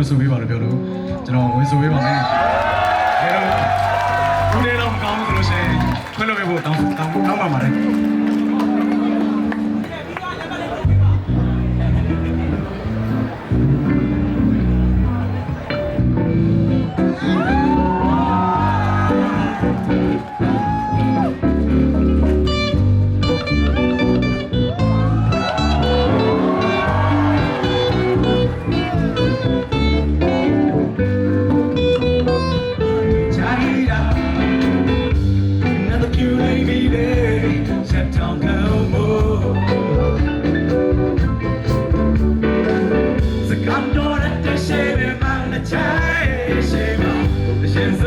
ဆိုပေးပါလို့ပြောလို့ကျွန်တော်ဝင်ဆိုပေးပါမယ်။ဒါတော့ဦးလေးတော့မကောင်းဘူးဆိုလို့ရှိရင်ခွင့်လွှတ်ပေးဖို့တောင်းပါပါတယ်။ ဆ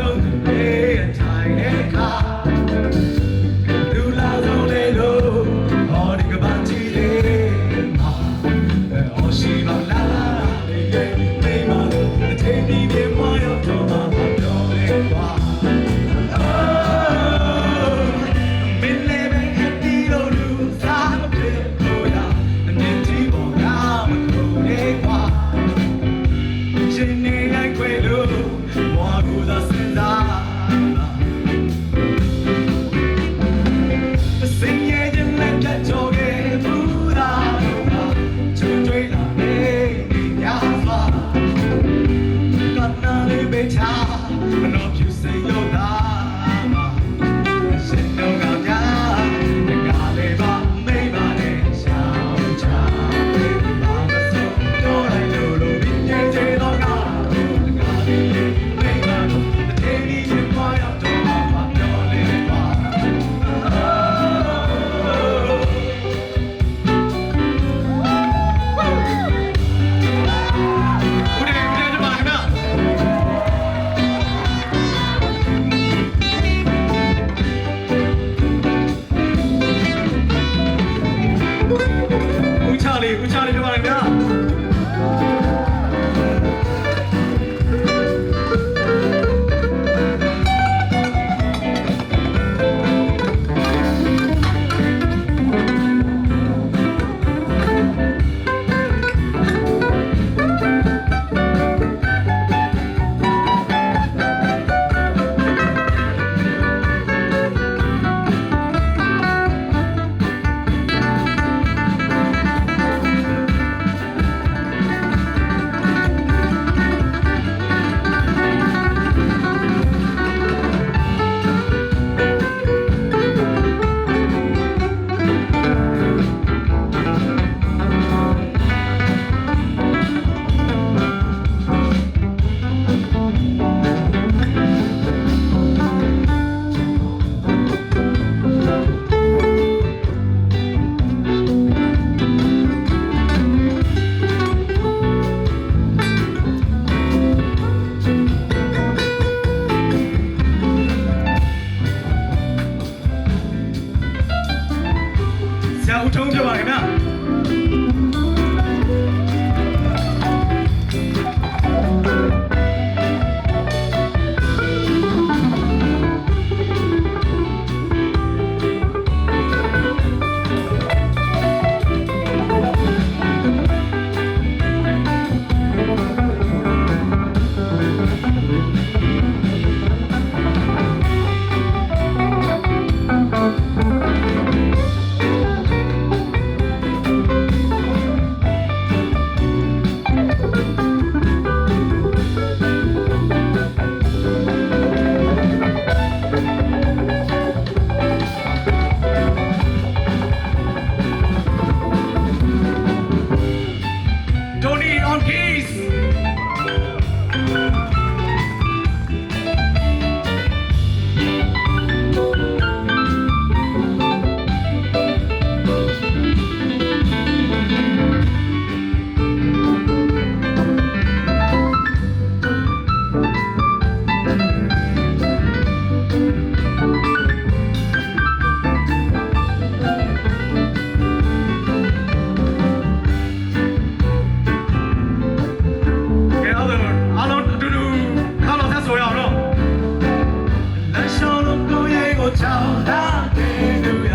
ကြောင့်သားတဲ့လူရ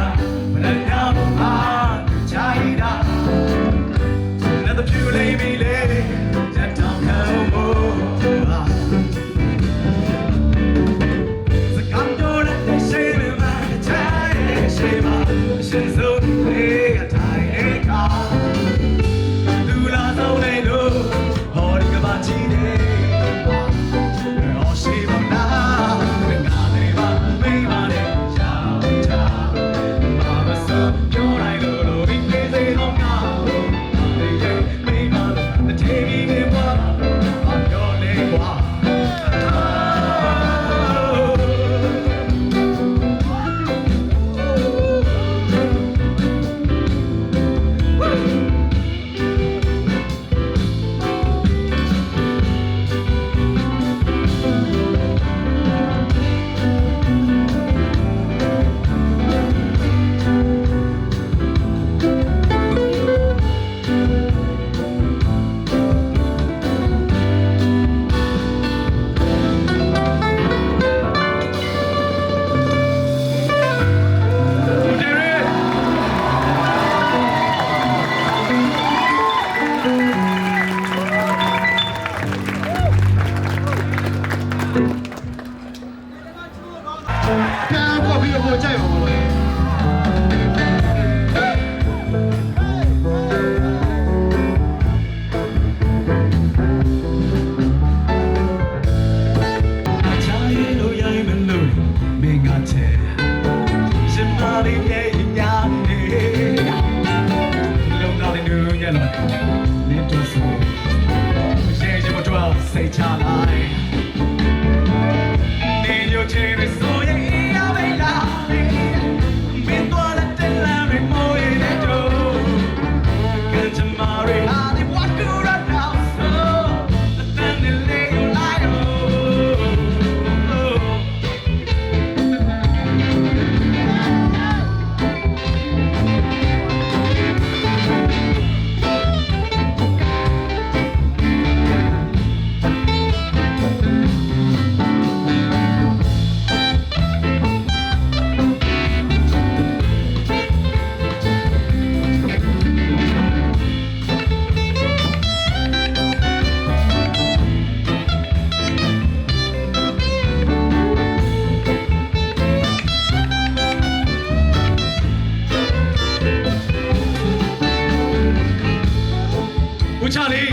မရညာမှာချိုင်တာလက်ဖြူလေးမီလေးချက်တောင်ခံဖို့စကမ်းတော်တဲ့ရှိမချိုင်ရှိမရှင်စိုးလေးကထိုင်အခါလူလာဆုံးနေလို့ဟောဒီကဘာချီတယ်ရှိမလားငါတွေပါမိမနဲ့ရောက်ချာဘာမစိုးပြောလိုက်လို့ဒီသေးသေးတော့ငါတို့မိမနဲ့တေးကြီးနေပါဘာပြောလဲကွာပြန်ပေါ်ပြီးတော့ကြိုက်ပါဘောချာရီလိုရိုင်းမလို့မင်းကချဲရှင်မာလေးရဲ့ညာနေလုံးသားလေးနူးညံ့လာနေတော့ဆိုရှယ်ချမတော့စိတ်ချလိုက်နေရချင်ဆိုရင်အဝေးလာမင်းတို့လက်တလာမမိုးရတော့ကန်ချမာရီဟာဒီဝတ်တူရတော့ဆိုအတန်လေးကိုလိုက်တော့ဦးချလေး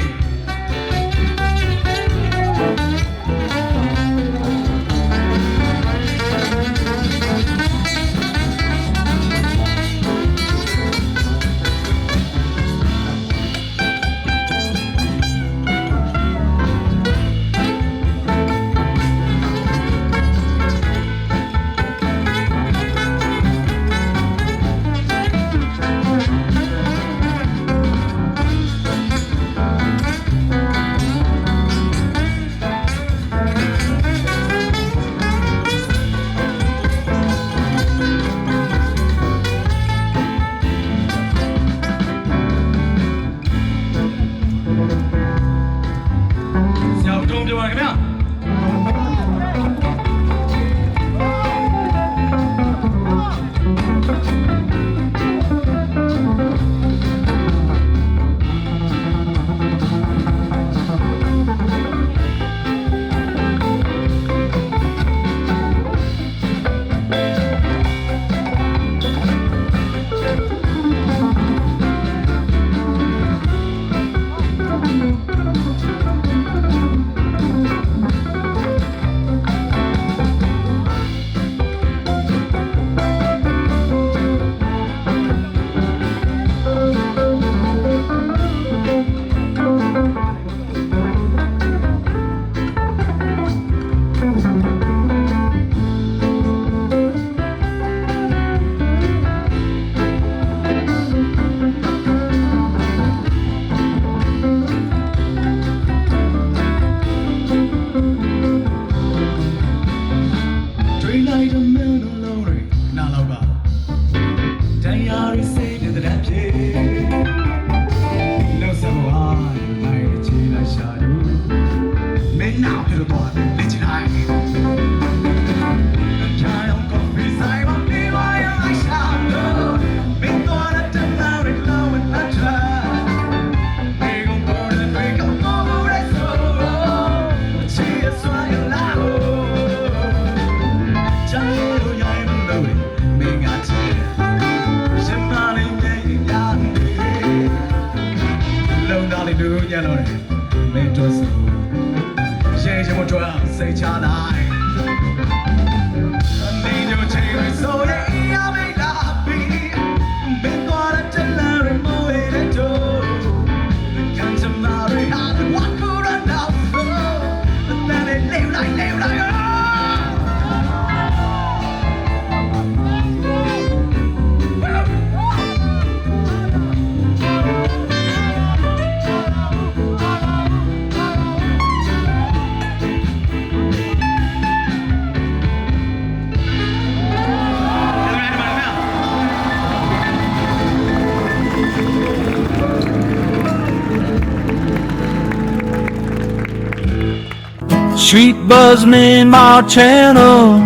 Sweet buzzing in my channel.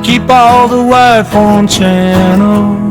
Keep all the wide phone channel.